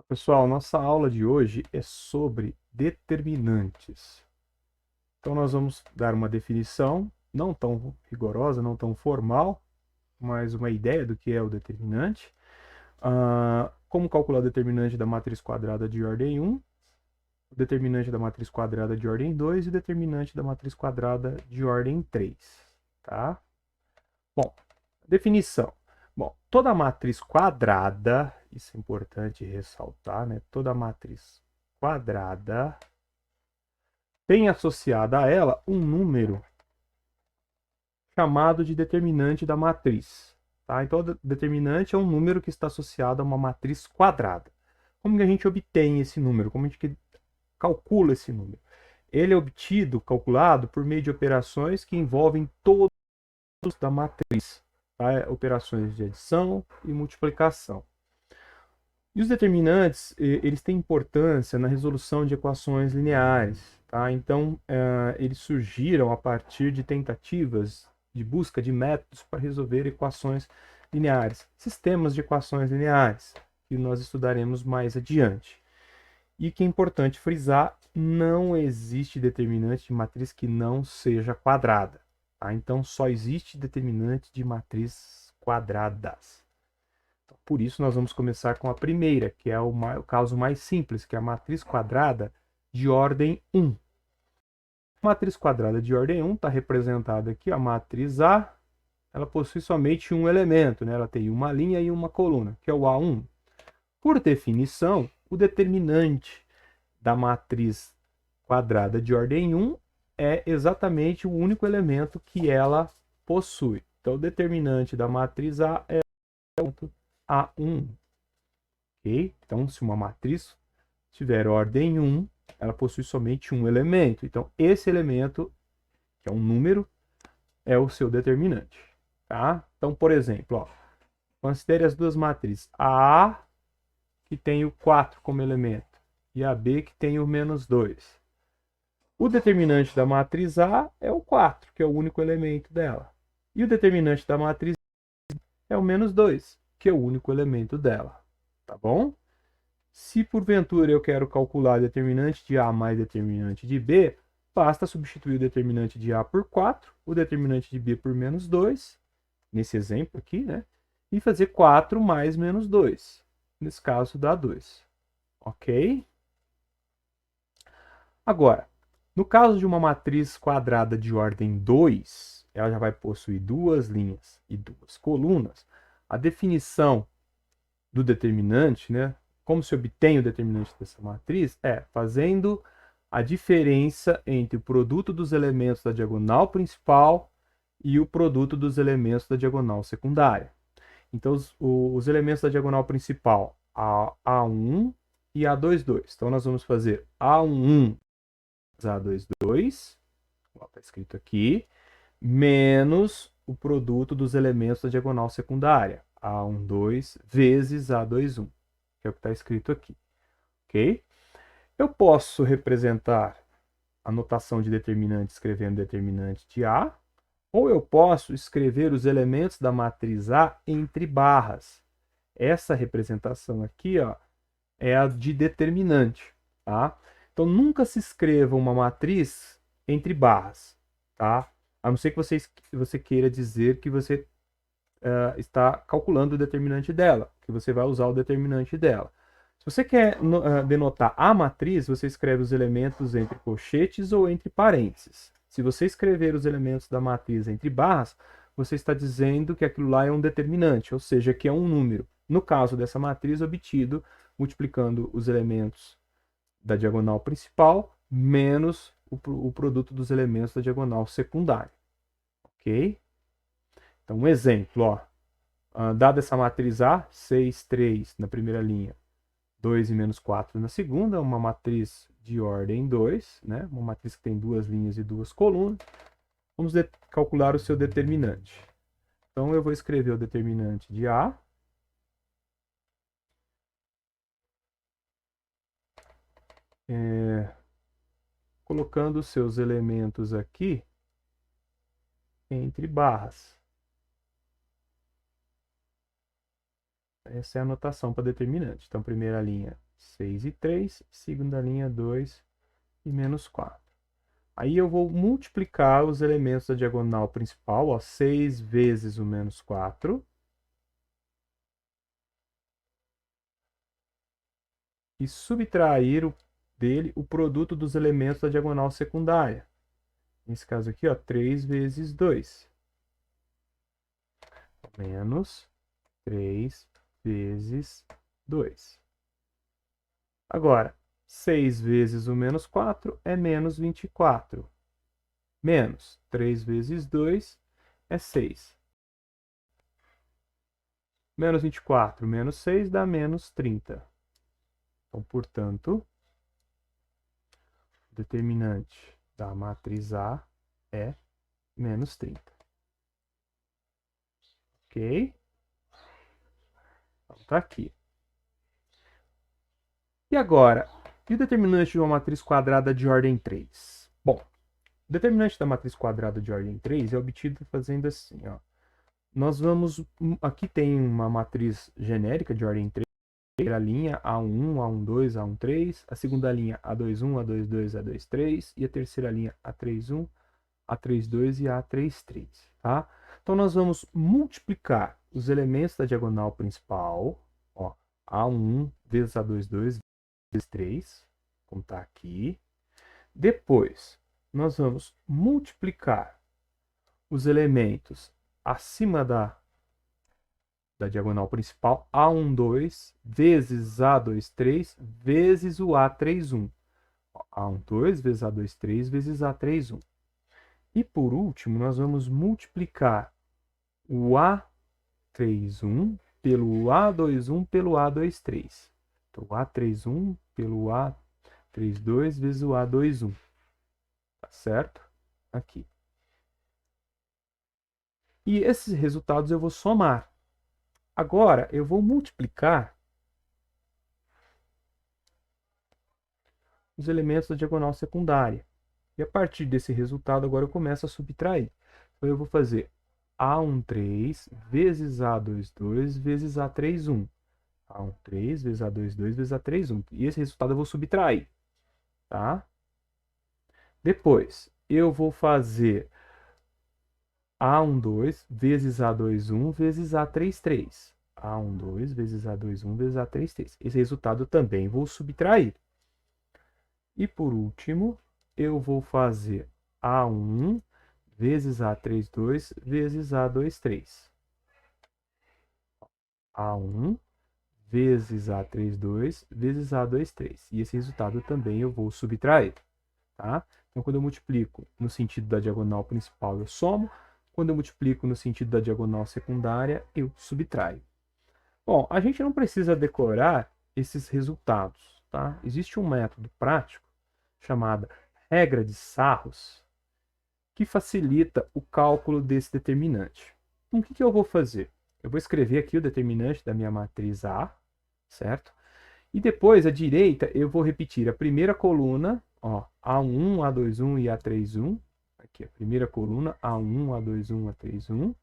Pessoal, nossa aula de hoje é sobre determinantes. Então, nós vamos dar uma definição, não tão rigorosa, não tão formal, mas uma ideia do que é o determinante. Como calcular o determinante da matriz quadrada de ordem 1, o determinante da matriz quadrada de ordem 2 e o determinante da matriz quadrada de ordem 3. Tá? Bom, definição. Bom, toda matriz quadrada, isso é importante ressaltar, né? Toda matriz quadrada tem associada a ela um número chamado de determinante da matriz. Tá? Então, o determinante é um número que está associado a uma matriz quadrada. Como que a gente obtém esse número? Como a gente calcula esse número? Ele é obtido, calculado, por meio de operações que envolvem todos da matriz. Tá? Operações de adição e multiplicação. E os determinantes, eles têm importância na resolução de equações lineares. Tá? Então, eles surgiram a partir de tentativas de busca de métodos para resolver equações lineares, sistemas de equações lineares, que nós estudaremos mais adiante. E que é importante frisar, não existe determinante de matriz que não seja quadrada. Tá? Então, só existe determinante de matriz quadradas. Por isso, nós vamos começar com a primeira, que é o caso mais simples, que é a matriz quadrada de ordem 1. A matriz quadrada de ordem 1 está representada aqui, a matriz A, ela possui somente um elemento, né? Ela tem uma linha e uma coluna, que é o A1. Por definição, o determinante da matriz quadrada de ordem 1 é exatamente o único elemento que ela possui. Então, o determinante da matriz A é o ponto A1. Ok? Então, se uma matriz tiver ordem 1, ela possui somente um elemento. Então, esse elemento, que é um número, é o seu determinante. Tá? Então, por exemplo, ó, considere as duas matrizes. A A, que tem o 4 como elemento, e a B, que tem o menos 2. O determinante da matriz A é o 4, que é o único elemento dela. E o determinante da matriz é o menos 2, que é o único elemento dela. Tá bom? Se porventura eu quero calcular determinante de A mais determinante de B, basta substituir o determinante de A por 4, o determinante de B por menos 2, nesse exemplo aqui, né? E fazer 4 mais menos 2. Nesse caso dá 2. Ok? Agora, no caso de uma matriz quadrada de ordem 2, ela já vai possuir duas linhas e duas colunas. A definição do determinante, né? Como se obtém o determinante dessa matriz? É fazendo a diferença entre o produto dos elementos da diagonal principal e o produto dos elementos da diagonal secundária. Então, os elementos da diagonal principal, A1 e A22. Então, nós vamos fazer A11 A22, está escrito aqui, menos o produto dos elementos da diagonal secundária, A12 vezes A21, que é o que está escrito aqui, ok? Eu posso representar a notação de determinante escrevendo determinante de A, ou eu posso escrever os elementos da matriz A entre barras. Essa representação aqui, ó, é a de determinante, tá? Então, nunca se escreva uma matriz entre barras, tá? A não ser que você queira dizer que você está calculando o determinante dela, que você vai usar o determinante dela. Se você quer denotar a matriz, você escreve os elementos entre colchetes ou entre parênteses. Se você escrever os elementos da matriz entre barras, você está dizendo que aquilo lá é um determinante, ou seja, que é um número. No caso dessa matriz, obtido multiplicando os elementos da diagonal principal menos o produto dos elementos da diagonal secundária. Ok? Então, um exemplo, ó. Dada essa matriz A, 6, 3 na primeira linha, 2 e menos 4 na segunda, uma matriz de ordem 2, né? Uma matriz que tem duas linhas e duas colunas. Vamos calcular o seu determinante. Então, eu vou escrever o determinante de A. Colocando os seus elementos aqui entre barras. Essa é a notação para determinante. Então, primeira linha, 6 e 3. Segunda linha, 2 e menos 4. Aí eu vou multiplicar os elementos da diagonal principal, ó, 6 vezes o menos 4. E subtrair dele o produto dos elementos da diagonal secundária. Nesse caso aqui, ó, 3 vezes 2. Menos 3 vezes 2. Agora, 6 vezes o menos 4 é menos 24. Menos 3 vezes 2 é 6. Menos 24 menos 6 dá menos 30. Então, portanto, o determinante da matriz A é menos 30. Ok? Então, tá aqui. E agora, e o determinante de uma matriz quadrada de ordem 3? Bom, o determinante da matriz quadrada de ordem 3 é obtido fazendo assim, ó. Nós vamos, aqui tem uma matriz genérica de ordem 3, a primeira linha A1, A12, A13, a segunda linha A21, A22, A23 e a terceira linha A31, A32 e A33, tá? Então nós vamos multiplicar os elementos da diagonal principal, ó, A1 vezes A22 vezes 3, como está aqui. Depois, nós vamos multiplicar os elementos acima da diagonal principal, A12 vezes A23 vezes o A31. A12 vezes A23 vezes A31. E por último, nós vamos multiplicar o A31 pelo A21 pelo A23. Então, o A31 pelo A32 vezes o A21. Tá certo? Aqui. E esses resultados eu vou somar. Agora, eu vou multiplicar os elementos da diagonal secundária. E a partir desse resultado, agora eu começo a subtrair. Então, eu vou fazer A13 vezes A22 vezes A31. A13 vezes A22 vezes A31. E esse resultado eu vou subtrair. Tá? Depois, eu vou fazer A12 vezes A21 vezes A33. A12 vezes A21 vezes A33. Esse resultado também vou subtrair. E por último, eu vou fazer A1 vezes A32 vezes A23. A1 vezes A32 vezes A23. E esse resultado também eu vou subtrair. Tá? Então, quando eu multiplico no sentido da diagonal principal, eu somo. Quando eu multiplico no sentido da diagonal secundária, eu subtraio. Bom, a gente não precisa decorar esses resultados. Tá? Existe um método prático chamado regra de Sarros, que facilita o cálculo desse determinante. Então, o que eu vou fazer? Eu vou escrever aqui o determinante da minha matriz A, certo? E depois, à direita, eu vou repetir a primeira coluna, ó, A1, A21 e A31. Aqui, a primeira coluna, A1, A21, A31.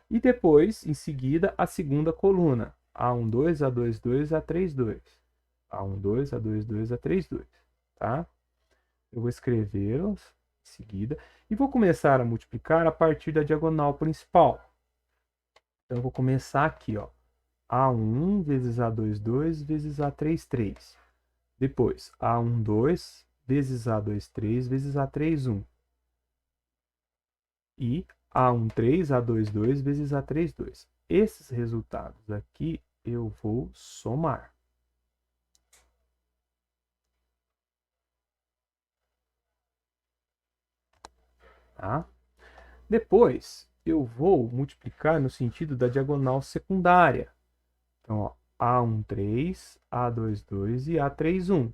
E depois, em seguida, a segunda coluna, A12, A22, A32. A12, A22, A32, tá? Eu vou escrevê-los em seguida e vou começar a multiplicar a partir da diagonal principal. Então, eu vou começar aqui, ó. A1 vezes A22 vezes A33. Depois, A12 vezes A23 vezes A31. E A13, A22 vezes A32. Esses resultados aqui eu vou somar. Tá? Depois, eu vou multiplicar no sentido da diagonal secundária. Então, ó, A13, A22 e A31.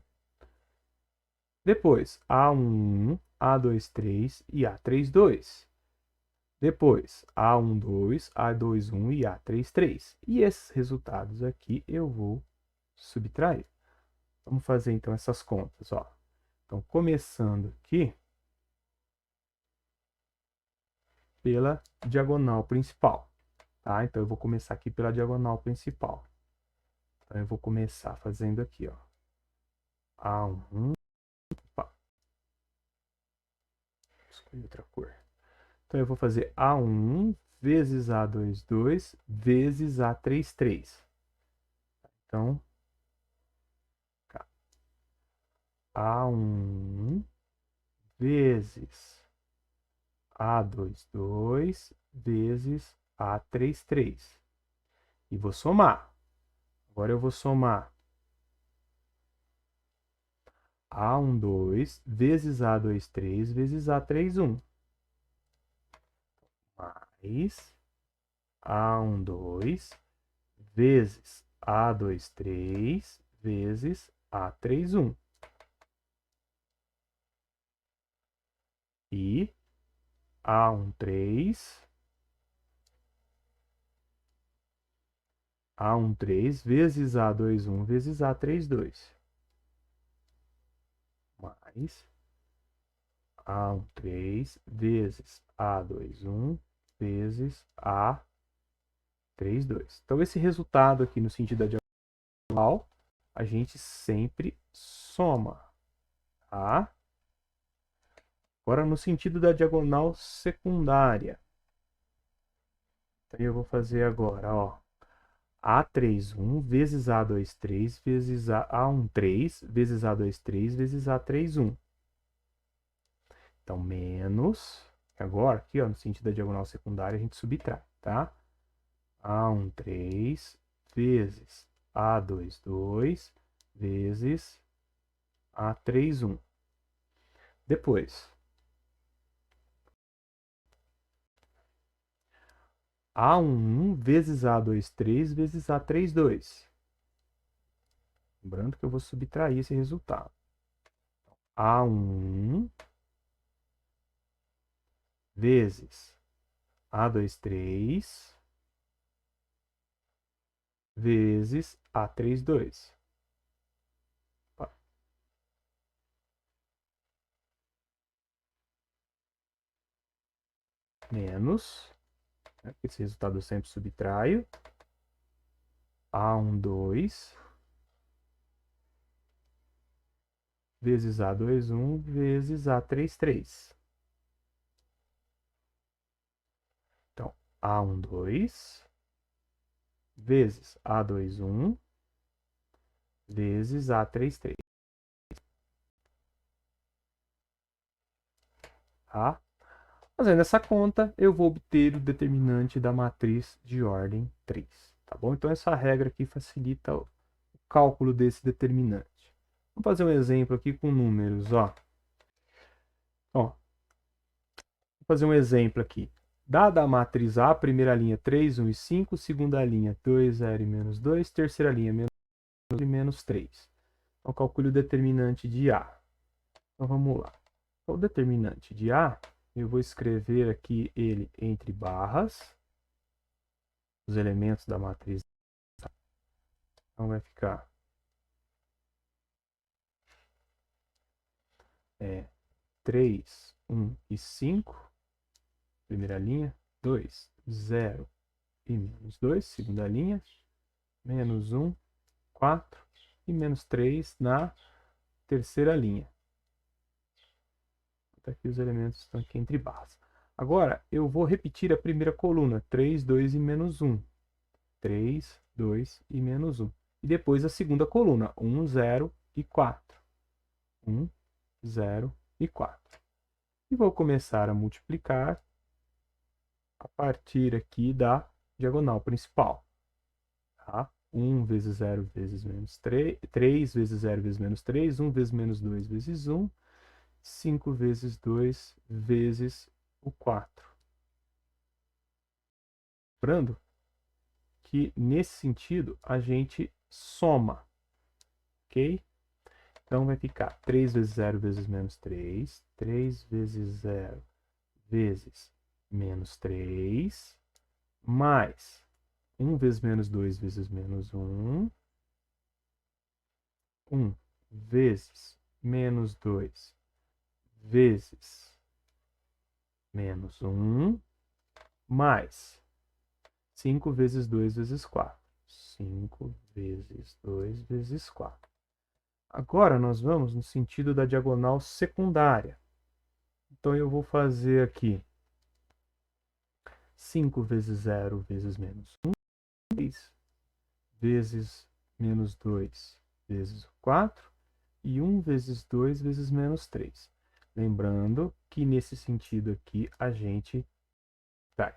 Depois, A11, A23 e A32. Depois, A12, A21 e A33. E esses resultados aqui eu vou subtrair. Vamos fazer então essas contas, ó. Então, começando aqui pela diagonal principal, tá? Então, eu vou começar aqui pela diagonal principal. Então, eu vou começar fazendo aqui, ó. A1. Opa, escolhi outra cor. Então, eu vou fazer A1 vezes A22 vezes A33. Então, A1 vezes A22 vezes A33. E vou somar. Agora eu vou somar A12 vezes A23 vezes A31. Mais A12 vezes A23 vezes A31. E A13 vezes A21 vezes A32. Mais A13 vezes A21 vezes A32. Então, esse resultado aqui no sentido da diagonal, a gente sempre soma, tá? Agora, no sentido da diagonal secundária. Então, eu vou fazer agora, ó. A31 vezes A23 vezes A13 vezes A23 vezes A31. Então, menos. Agora, aqui, ó, no sentido da diagonal secundária, a gente subtrai, tá? A13 vezes A22 vezes A31. Depois, A11 vezes A23 vezes A32. Lembrando que eu vou subtrair esse resultado. A1 vezes A23 vezes A32. Menos, né, esse resultado eu sempre subtraio, A12 vezes A21 vezes A33. Então, A12 vezes A21 vezes A33. Tá? Fazendo essa conta, eu vou obter o determinante da matriz de ordem 3. Tá bom? Então, essa regra aqui facilita o cálculo desse determinante. Vamos fazer um exemplo aqui com números, ó. Ó, vou fazer um exemplo aqui. Dada a matriz A, primeira linha 3, 1 e 5, segunda linha 2, 0 e menos 2, terceira linha menos 2 e menos 3. Então, calcule o determinante de A. Então, vamos lá. O determinante de A, eu vou escrever aqui ele entre barras, os elementos da matriz. Então, vai ficar 3, 1 e 5, primeira linha, 2, 0 e menos 2, segunda linha, menos 1, 4 e menos 3 na terceira linha. Aqui os elementos estão aqui entre barras. Agora, eu vou repetir a primeira coluna, 3, 2 e menos 1. 3, 2 e menos 1. E depois a segunda coluna, 1, 0 e 4. 1, 0 e 4. E vou começar a multiplicar a partir aqui da diagonal principal. Tá? 1 vezes 0 vezes menos 3, 3 vezes 0 vezes menos 3, 1 vezes menos 2 vezes 1, 5 vezes 2 vezes o 4. Lembrando que, nesse sentido, a gente soma, ok? Então, vai ficar 3 vezes 0 vezes menos 3, 3 vezes 0 vezes menos 3, mais 1 vezes menos 2 vezes menos 1, 1 vezes menos 2 vezes menos 1, mais 5 vezes 2 vezes 4. 5 vezes 2 vezes 4. Agora nós vamos no sentido da diagonal secundária. Então eu vou fazer aqui 5 vezes 0 vezes menos 1, 3 vezes menos 2 vezes 4 e 1 vezes 2 vezes menos 3. Lembrando que nesse sentido aqui a gente vai.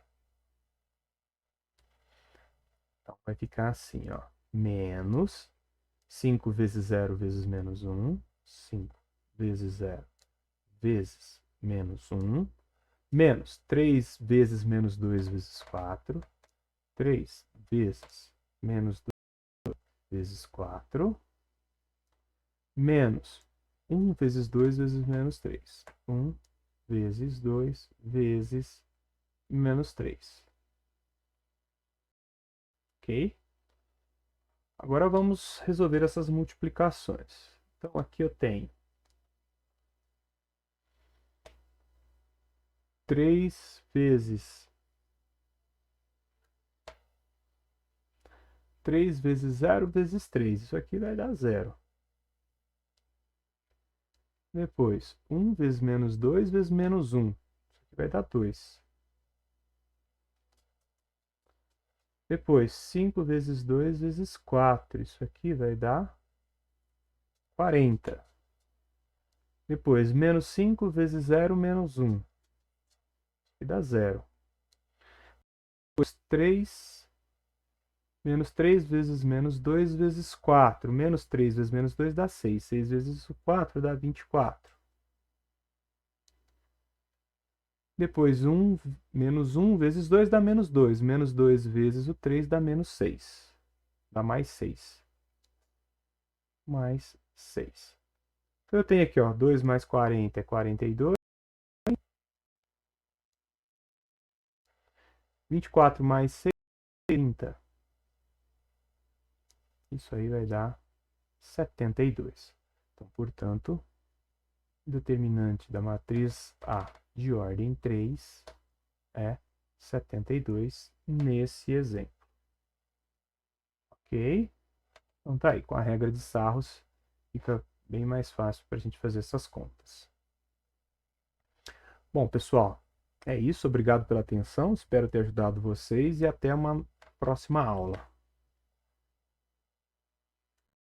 Então vai ficar assim, ó, menos 5 vezes 0 vezes menos 1, 5 vezes 0 vezes menos 1, menos 3 vezes menos 2 vezes 4, 3 vezes menos 2 vezes 4, menos 1 vezes 2 vezes menos 3. 1 vezes 2 vezes menos 3. Ok? Agora vamos resolver essas multiplicações. Então aqui eu tenho 3 vezes 3 vezes 0 vezes 3. Isso aqui vai dar 0. Depois, 1 vezes menos 2 vezes menos 1. Isso aqui vai dar 2. Depois, 5 vezes 2 vezes 4. Isso aqui vai dar 40. Depois, menos 5 vezes 0 menos 1. Que dá 0. Depois, 3 menos 3 vezes menos 2 vezes 4. Menos 3 vezes menos 2 dá 6. 6 vezes 4 dá 24. Depois, menos 1 vezes 2 dá menos 2. Menos 2 vezes o 3 dá menos 6. Dá mais 6. Mais 6. Então, eu tenho aqui, ó, 2 mais 40 é 42. 24 mais 6 é 30. Isso aí vai dar 72. Então, portanto, o determinante da matriz A de ordem 3 é 72 nesse exemplo. Ok? Então tá aí, com a regra de Sarros fica bem mais fácil para a gente fazer essas contas. Bom, pessoal, é isso. Obrigado pela atenção. Espero ter ajudado vocês e até uma próxima aula.